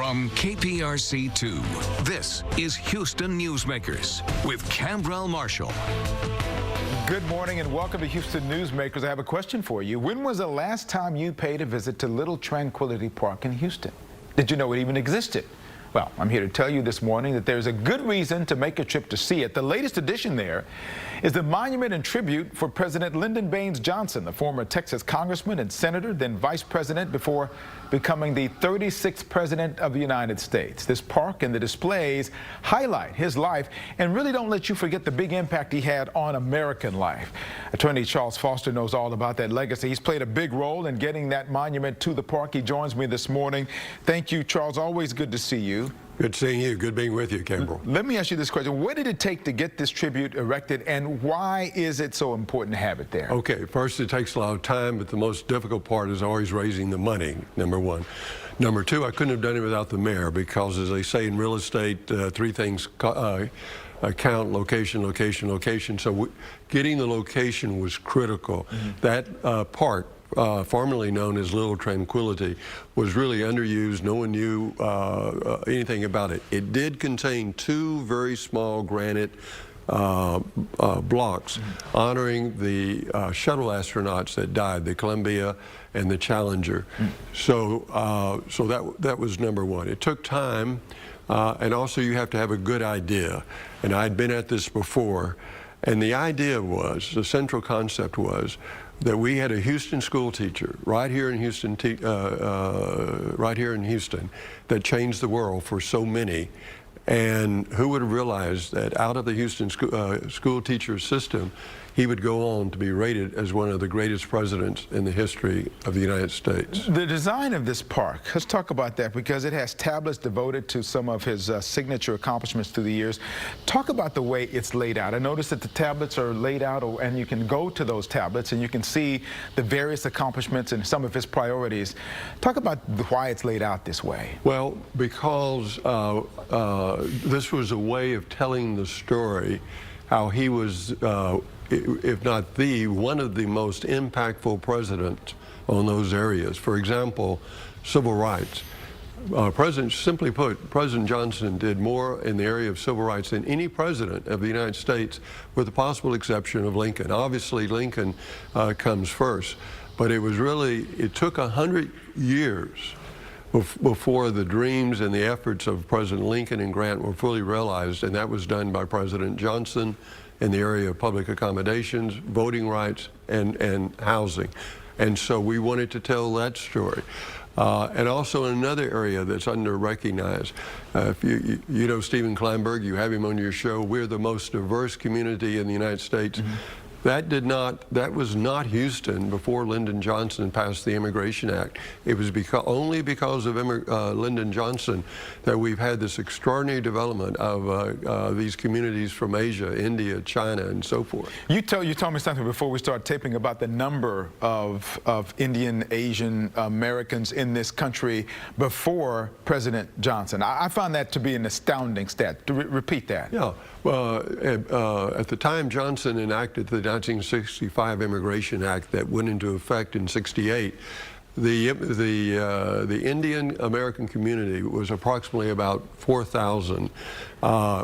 From KPRC2, this is Houston Newsmakers with Cambrell Marshall. Good morning and welcome to Houston Newsmakers. I have a question for you. When was the last time you paid a visit to Little Tranquility Park in Houston? Did you know it even existed? Well, I'm here to tell you this morning that there's a good reason to make a trip to see it. The latest addition there is the monument and tribute for President Lyndon B. Johnson, the former Texas congressman and senator, then vice president before becoming the 36th president of the United States. This park and the displays highlight his life and really don't let you forget the big impact he had on American life. Attorney Charles Foster knows all about that legacy. He's played a big role in getting that monument to the park. He joins me this morning. Thank you, Charles. Always good to see you. Good seeing you. Good being with you, Cambrell. Let me ask you this question. What did it take to get this tribute erected, and why is it so important to have it there? Okay, first, it takes a lot of time, but the most difficult part is always raising the money, number one. Number two, I couldn't have done it without the mayor because, as they say in real estate, three things count: location, location, location. So getting the location was critical. That park, formerly known as Little Tranquility, was really underused. No one knew anything about it. It did contain two very small granite blocks honoring the shuttle astronauts that died, the Columbia and the Challenger. So that was number one. It took time, and also you have to have a good idea. And I'd been at this before, and the idea was, the central concept was, that we had a Houston school teacher right here in Houston, that changed the world for so many. And who would have realized that out of the Houston school teacher system, he would go on to be rated as one of the greatest presidents in the history of the United States. The design of this park, let's talk about that, because it has tablets devoted to some of his signature accomplishments through the years. Talk about the way it's laid out. I noticed that the tablets are laid out, and you can go to those tablets and you can see the various accomplishments and some of his priorities. Talk about why it's laid out this way. Well, because this was a way of telling the story, how he was, if not one of the most impactful presidents on those areas. For example, civil rights. Simply put, President Johnson did more in the area of civil rights than any president of the United States, with the possible exception of Lincoln. Obviously, Lincoln comes first, but it took 100 years before the dreams and the efforts of President Lincoln and Grant were fully realized, and that was done by President Johnson in the area of public accommodations, voting rights, and housing. And so we wanted to tell that story. And also in another area that's under-recognized. If you know Stephen Kleinberg, you have him on your show. We're the most diverse community in the United States. That was not Houston before Lyndon Johnson passed the Immigration Act. It was only because of Lyndon Johnson that we've had this extraordinary development of these communities from Asia, India, China, and so forth. You told me something before we started taping about the number of Indian, Asian Americans in this country before President Johnson. I found that to be an astounding stat. Repeat that. Yeah. At the time Johnson enacted the 1965 Immigration Act that went into effect in '68, the Indian American community was approximately about 4,000.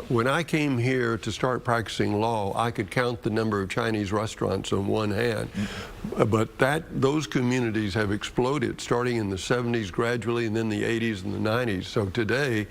When I came here to start practicing law, I could count the number of Chinese restaurants on one hand. But those communities have exploded, starting in the 70s gradually, and then the 80s and the 90s. So today,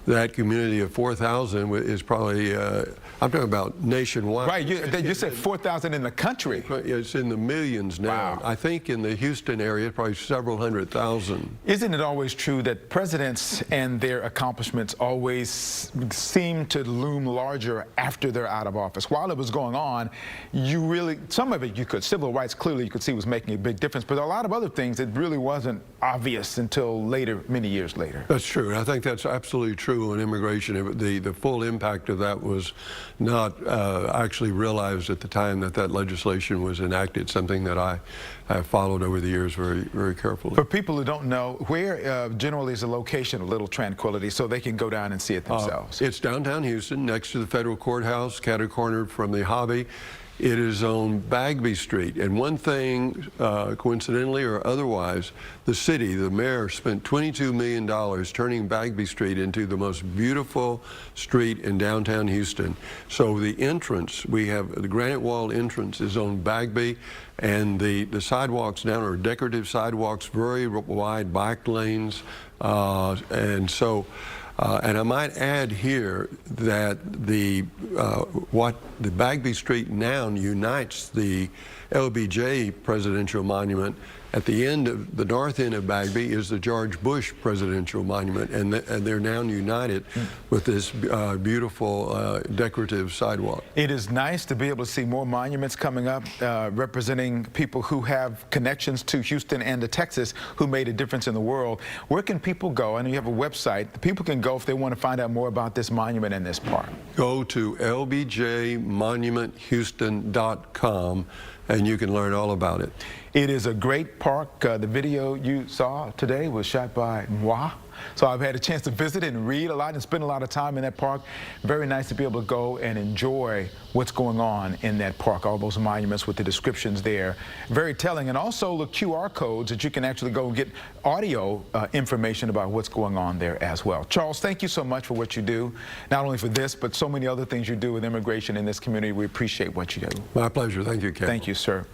that community of 4,000 is probably, I'm talking about nationwide. Right, you said 4,000 in the country. It's in the millions now. Wow. I think in the Houston area, probably several 100,000. Isn't it always true that presidents and their accomplishments always seem to loom larger after they're out of office? While it was going on, some of it civil rights clearly you could see was making a big difference, but a lot of other things, it really wasn't obvious until later, many years later. That's true. I think that's absolutely true. On immigration, the full impact of that was not actually realized at the time that legislation was enacted, something that I have followed over the years very, very carefully. For people who don't know, where generally is the location of Little Tranquility so they can go down and see it themselves? It's downtown Houston, next to the federal courthouse, catty-cornered from the Hobby. It is on Bagby Street. And one thing, coincidentally or otherwise, the city, the mayor, spent $22 million turning Bagby Street into the most beautiful street in downtown Houston. So the entrance, we have the granite wall entrance is on Bagby, and the sidewalks down are decorative sidewalks, very wide bike lanes, and I might add here that what the Bagby Street now unites the LBJ Presidential Monument. At the end of the north end of Bagby is the George Bush Presidential Monument, and they're now united with this beautiful decorative sidewalk. It is nice to be able to see more monuments coming up representing people who have connections to Houston and to Texas who made a difference in the world. Where can people go? I know you have a website. People can go if they want to find out more about this monument and this park. Go to lbjmonumenthouston.com and you can learn all about it. It is a great park. The video you saw today was shot by moi. So I've had a chance to visit and read a lot and spend a lot of time in that park. Very nice to be able to go and enjoy what's going on in that park, all those monuments with the descriptions there. Very telling. And also the QR codes that you can actually go and get audio information about what's going on there as well. Charles, thank you so much for what you do, not only for this, but so many other things you do with immigration in this community. We appreciate what you do. My pleasure. Thank you, Ken. Thank you, sir.